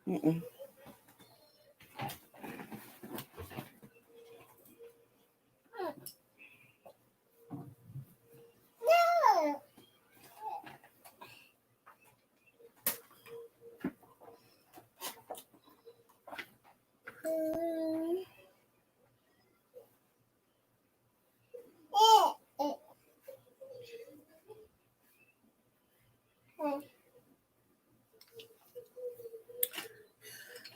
Mm-mm.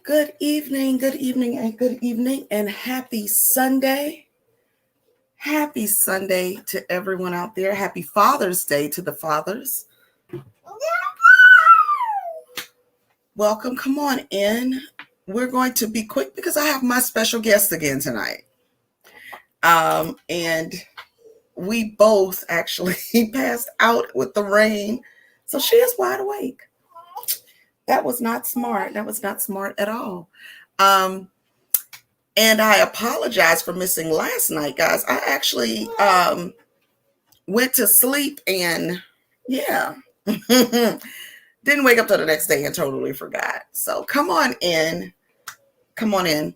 Good evening, good evening, and good evening, and happy Sunday. Happy Sunday to everyone out there. Happy Father's Day to the fathers. Welcome. Come on in. We're going to be quick because I have my special guest again tonight. And we both actually passed out with the rain. So she is wide awake. That was not smart. That was not smart at all. And I apologize for missing last night, guys. I actually went to sleep and yeah, didn't wake up till the next day and totally forgot. So come on in. Come on in.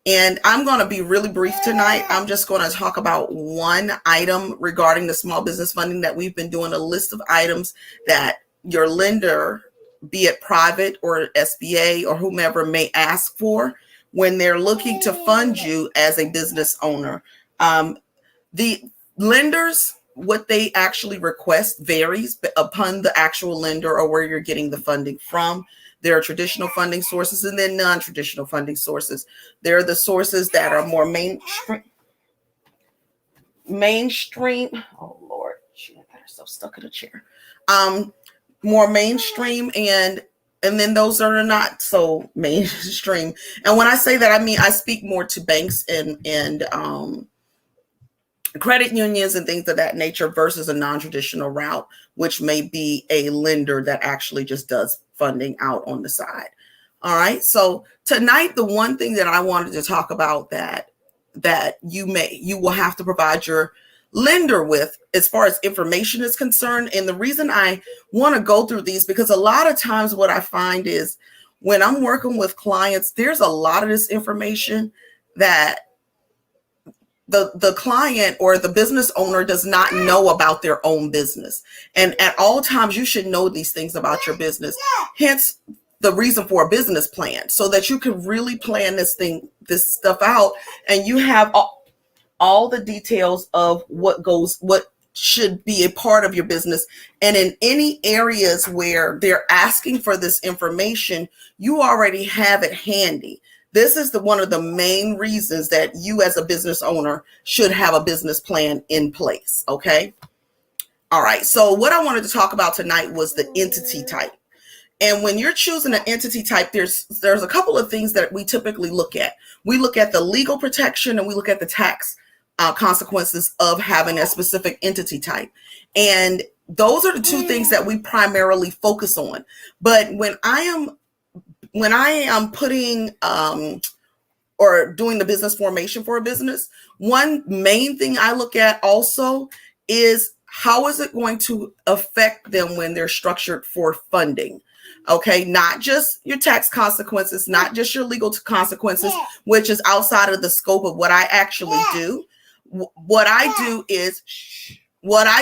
And I'm going to be really brief tonight. I'm just going to talk about one item regarding the small business funding that we've been doing, a list of items that your lender, be it private or SBA or whomever, may ask for when they're looking to fund you as a business owner. The lenders, what they actually request varies upon the actual lender or where you're getting the funding from. There are traditional funding sources and then non-traditional funding sources. There are the sources that are more mainstream. Oh Lord, she got herself stuck in a chair. More mainstream and then those are not so mainstream. And when I say that, I mean I speak more to banks and credit unions and things of that nature versus a non-traditional route, which may be a lender that actually just does funding out on the side. All right. So tonight, the one thing that I wanted to talk about that you will have to provide your lender with as far as information is concerned. And the reason I want to go through these, because a lot of times what I find is when I'm working with clients, there's a lot of this information that the client or the business owner does not know about their own business. And at all times, you should know these things about your business. Hence the reason for a business plan, so that you can really plan this stuff out, and you have all the details of what should be a part of your business. And in any areas where they're asking for this information, you already have it handy. This is one of the main reasons that you as a business owner should have a business plan in place. Okay. All right. So what I wanted to talk about tonight was the entity type. And when you're choosing an entity type, there's a couple of things that we typically look at. We look at the legal protection and we look at the tax consequences of having a specific entity type. And those are the two things that we primarily focus on. But when I am putting or doing the business formation for a business, one main thing I look at also is how is it going to affect them when they're structured for funding? Okay, not just your tax consequences, not just your legal consequences, which is outside of the scope of what I actually do. What I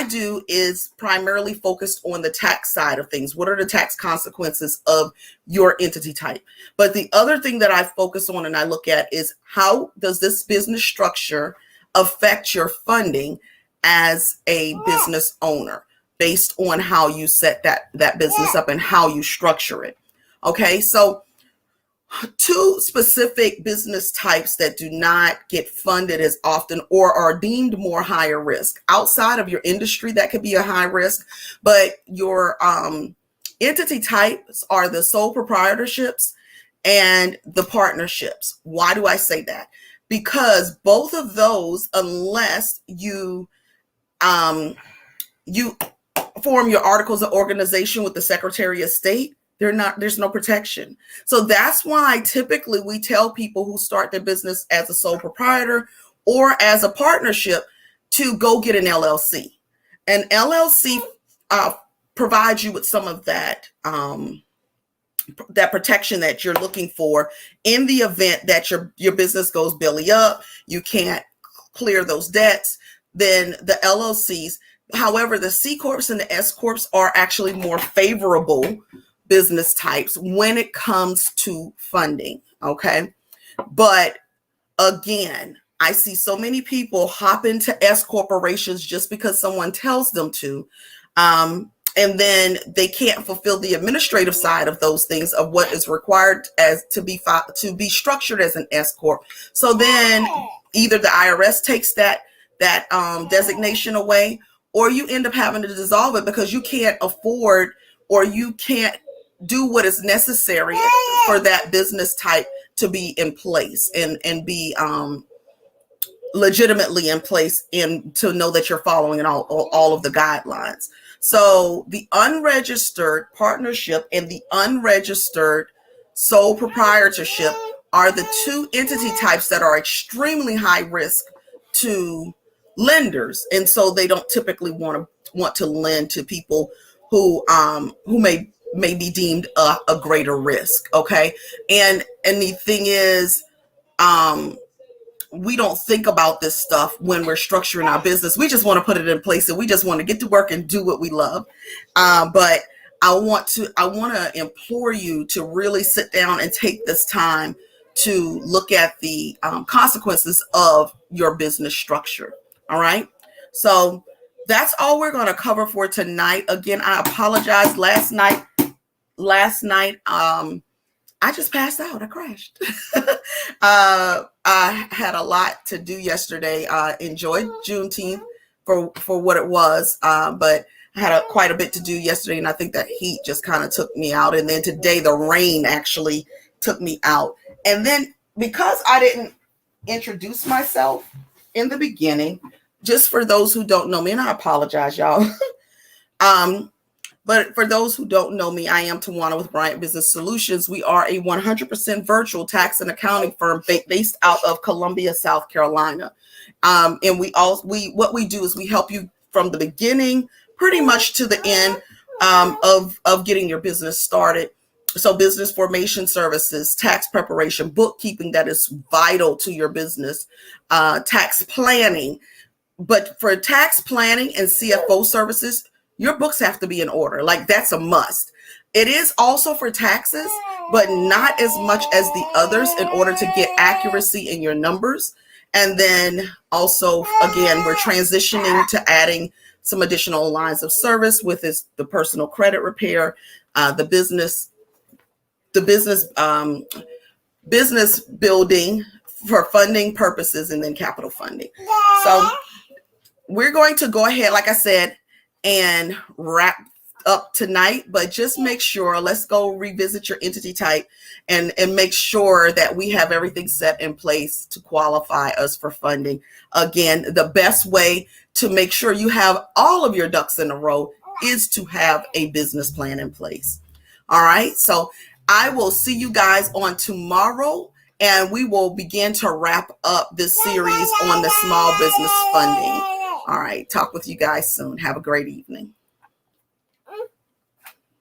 do is primarily focused on the tax side of things. What are the tax consequences of your entity type? But the other thing that I focus on and I look at is how does this business structure affect your funding as a business owner based on how you set that business up and how you structure it. Okay, so two specific business types that do not get funded as often or are deemed more higher risk outside of your industry. That could be a high risk, but your entity types are the sole proprietorships and the partnerships. Why do I say that? Because both of those, unless you form your articles of organization with the Secretary of State, there's no protection. So that's why typically we tell people who start their business as a sole proprietor or as a partnership to go get an LLC. An LLC provides you with some of that that protection that you're looking for in the event that your business goes belly up, you can't clear those debts, then the LLCs. However, the C Corps and the S Corps are actually more favorable business types when it comes to funding. Okay. But again, I see so many people hop into S corporations just because someone tells them to. And then they can't fulfill the administrative side of those things of what is required as to be structured as an S corp. So then either the IRS takes that designation away, or you end up having to dissolve it because you can't afford, or you can't do what is necessary for that business type to be in place and be legitimately in place, and to know that you're following all of the guidelines. So the unregistered partnership and the unregistered sole proprietorship are the two entity types that are extremely high risk to lenders, and so they don't typically want to lend to people who may be deemed a greater risk. Okay, and the thing is, we don't think about this stuff when we're structuring our business. We just want to put it in place, and we just want to get to work and do what we love. But I want to implore you to really sit down and take this time to look at the consequences of your business structure. All right. So that's all we're going to cover for tonight. Again, I apologize. Last night, I just passed out. I crashed. I had a lot to do yesterday. Enjoyed Juneteenth for what it was, but I had quite a bit to do yesterday, and I think that heat just kind of took me out. And then today, the rain actually took me out. And then because I didn't introduce myself in the beginning, just for those who don't know me, and I apologize, y'all. But for those who don't know me, I am Tawana with Bryant Business Solutions. We are a 100% virtual tax and accounting firm based out of Columbia, South Carolina. And what we do is we help you from the beginning pretty much to the end of getting your business started. So business formation services, tax preparation, bookkeeping that is vital to your business, tax planning. But for tax planning and CFO services, your books have to be in order. Like, that's a must. It is also for taxes, but not as much as the others, in order to get accuracy in your numbers. And then also, again, we're transitioning to adding some additional lines of service with the personal credit repair, the business building for funding purposes, and then capital funding. So we're going to go ahead, like I said, and wrap up tonight, but just make sure, let's go revisit your entity type and make sure that we have everything set in place to qualify us for funding. Again, the best way to make sure you have all of your ducks in a row is to have a business plan in place. All right. So I will see you guys on tomorrow, and we will begin to wrap up this series on the small business funding. All right. Talk with you guys soon. Have a great evening.